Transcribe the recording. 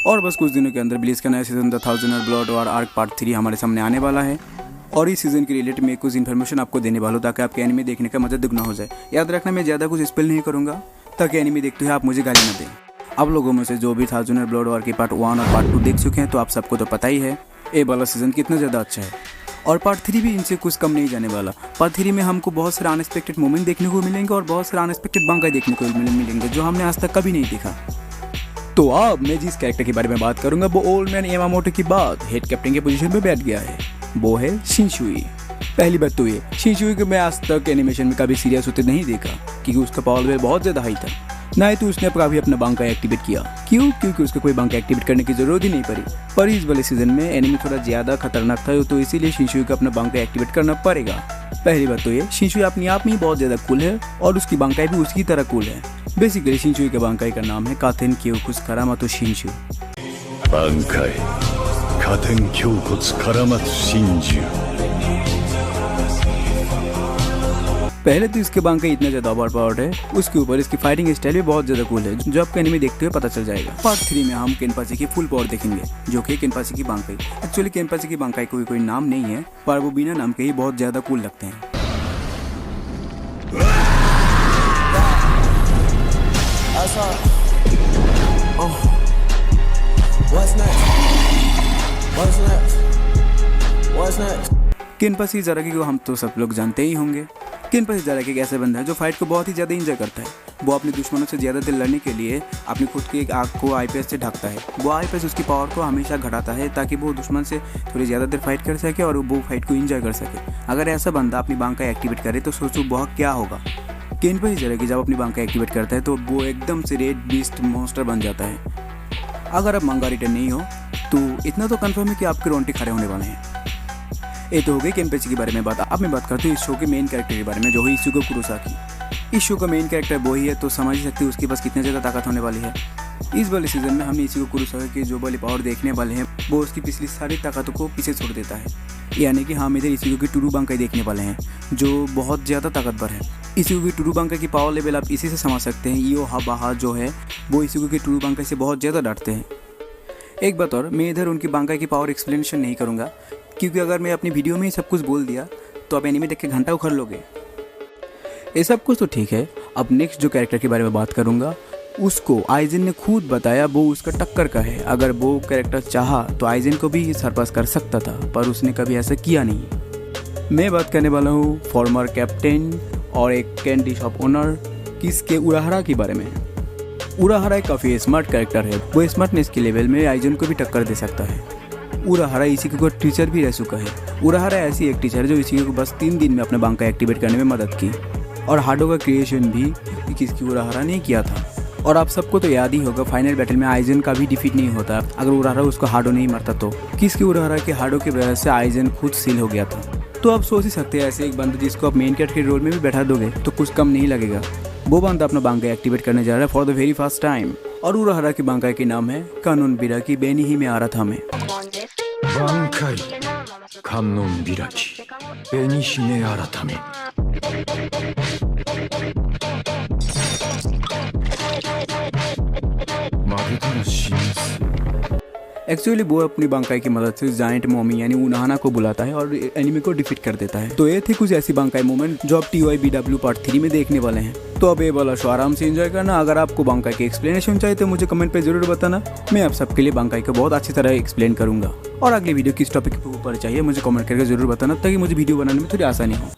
और बस कुछ दिनों के अंदर ब्लीच का नया सीजन द थाउजेंड ब्लड और आर्क पार्ट 3 हमारे सामने आने वाला है। और इस सीजन के रिलेटेड मैं कुछ इन्फॉर्मेशन आपको देने वाला हूँ ताकि आपके एनिमे देखने का मजा दुगना हो जाए। याद रखना मैं ज़्यादा कुछ स्पेल नहीं करूँगा ताकि एनिमे देखते हुए आप मुझे गाली न दें। आप लोगों में से जो भी थाउजेंड ब्लड वॉर के पार्ट 1 और पार्ट 2 देख चुके हैं तो आप सबको तो पता ही है ये वाला सीजन कितना ज़्यादा अच्छा है। और पार्ट 3 भी इनसे कुछ कम नहीं जाने वाला। पार्ट 3 में हमको बहुत सारे अनएक्सपेक्टेड मोमेंट देखने को मिलेंगे और बहुत सारे अनएक्सपेक्टेड बंकाई देखने को मिलेंगे जो हमने आज तक कभी नहीं देखा। तो अब मैं जिस कैरेक्टर के बारे में बात करूंगा वो ओल्ड मैन यामामोटो की बात हेड कैप्टन के पोजीशन पे बैठ गया है, वो है शिनशुई। पहली बात तो ये शिनशुई को मैं आज तक एनिमेशन में कभी सीरियस होते नहीं देखा क्योंकि उसका पावर लेवल बहुत ज़्यादा हाई था। ना ही तो उसने कभी अपना बंकाई एक्टिवेट किया। क्यों? क्योंकि उसको कोई बंकाई एक्टिवेट करने की जरूरत ही नहीं पड़ी। पर इस वाले सीजन में एनिमी थोड़ा ज़्यादा खतरनाक था तो इसीलिए शिनशुई को अपना बंकाई एक्टिवेट करना पड़ेगा। पहली बात तो ये शिनशुई अपने आप में ही बहुत ज़्यादा कूल है और उसकी बंकाई भी उसकी तरह कूल है। बेसिकली शिनशुई के बंकाई का नाम है काथेन क्योकुत्सु करामातो शिनशु। बंकाई काथेन क्योकुत्सु करामातो शिनशु। पहले तो इसके बंकाई इतना ज़्यादा ओवर पावर्ड है, उसके ऊपर इसकी फाइटिंग स्टाइल भी बहुत ज़्यादा कूल है जो आपको एनिमे देखते हुए पता चल जाएगा। पार्ट 3 में हम केनपाची की फुल पावर देखेंगे जो कि केनपाची की बंकाई। एक्चुअली केनपाची की बंकाई कोई नाम नहीं है पर वो बिना नाम के ही बहुत ज़्यादा कूल लगते हैं। केनपाची ज़ाराकी को हम तो सब लोग जानते ही होंगे। केनपाची ज़ाराकी एक ऐसा बंदा है जो फाइट को बहुत ही ज़्यादा एंजॉय करता है। वो अपने दुश्मनों से ज़्यादा देर लड़ने के लिए अपनी खुद की एक आँख को आईपीएस से ढकता है। वो आईपीएस उसकी पावर को हमेशा घटाता है ताकि वो दुश्मन से थोड़ी ज़्यादा देर फाइट कर सके और वो फाइट को एंजॉय कर सके। अगर ऐसा बंदा अपनी बंकाई एक्टिवेट करे तो सोचो बहुत क्या होगा। केनपाची ज़ाराकी जब अपनी बंकाई एक्टिवेट करता है तो वो एकदम से रेड बीस्ट मॉन्स्टर बन जाता है। अगर आप मंगा रिटर्न नहीं हो तो इतना तो कन्फर्म है कि आपके रोंगटे खड़े होने वाले हैं। ये तो हो गई केनपाची के बारे में बात। अब मैं बात करती हूँ इस शो के मेन कैरेक्टर के बारे में जो है इशुगो कुरोसाकी। इस शो का मेन कैरेक्टर वो ही है तो समझ सकते हो उसके पास कितनी ज़्यादा ताकत होने वाली है। इस वाले सीजन में हमने इशुगो कुरोसाकी की जो वाली पावर देखने वाले हैं वो उसकी पिछली सारी ताकतों को पीछे छोड़ देता है। यानी कि हम इधर इशुगो की टूरू बंकाई देखने वाले हैं जो बहुत ज़्यादा ताकतवर है। इशुगो की टूरू बंकाई की पावर लेवल आप इसी से समझ सकते हैं। यो हाबाहा जो है वो इशुगो की टूरू बंकाई से बहुत ज़्यादा डरते हैं। एक बात और, मैं इधर उनकी बंकाई की पावर एक्सप्लेनेशन नहीं करूँगा क्योंकि अगर मैं अपनी वीडियो में ही सब कुछ बोल दिया तो आप एनिमे देख के घंटा उखड़ लोगे। ये सब कुछ तो ठीक है। अब नेक्स्ट जो कैरेक्टर के बारे में बात करूँगा उसको आइजन ने खुद बताया वो उसका टक्कर का है। अगर वो कैरेक्टर चाहा तो आइजन को भी सरपास कर सकता था पर उसने कभी ऐसा किया नहीं। मैं बात करने वाला हूँ फॉर्मर कैप्टन और एक कैंडी शॉप ओनर किसके उराहरा के बारे में। उराहरा एक काफ़ी स्मार्ट कैरेक्टर है। वो स्मार्टनेस के लेवल में आइजन को भी टक्कर दे सकता है। उराहरा इशिको का टीचर भी रह चुका है। उराहरा ऐसी एक टीचर है जो इशिको को बस 3 दिन में अपने बंकाई एक्टिवेट करने में मदद की और हाडो का क्रिएशन भी किसकी उराहरा ने किया था। और आप सबको तो याद ही होगा फाइनल बैटल में आइजन का भी डिफीट नहीं होता अगर उराहरा उसको हाडो नहीं मरता तो। किसकी उराहरा के हाडो की वजह से आइजन खुद सील हो गया था। तो आप सोच ही सकते हैं ऐसे एक बंदा जिसको आप मेन कैरेक्टर के रोल में भी बैठा दोगे तो कुछ कम नहीं लगेगा। वो बंदा अपना बंकाई एक्टिवेट करने जा रहा है for the very first time और उराहरा की बंकाई के नाम है कानून बिरा की बेनी ही में आ रहा था। मैं बंकाई कानून बिराकी बेनिहिमे आरातामे। एक्चुअली वो अपनी बंकाई की मदद से जायंट मॉमी यानी उनाहाना को बुलाता है और एनिमी को डिफीट कर देता है। तो ये थे कुछ ऐसी बंकाई मोमेंट जो आप TYBW पार्ट 3 में देखने वाले हैं। तो अब ये वाला शो आराम से एंजॉय करना। अगर आपको बंकाई की एक्सप्लेनेशन चाहिए तो मुझे कमेंट पे जरूर बताना। मैं आप सबके लिए बंकाई को बहुत अच्छी तरह एक्सप्लेन करूंगा। और अगली वीडियो किस टॉपिक के ऊपर चाहिए मुझे कमेंट करके जरूर बताना ताकि मुझे वीडियो बनाने में थोड़ी आसानी हो।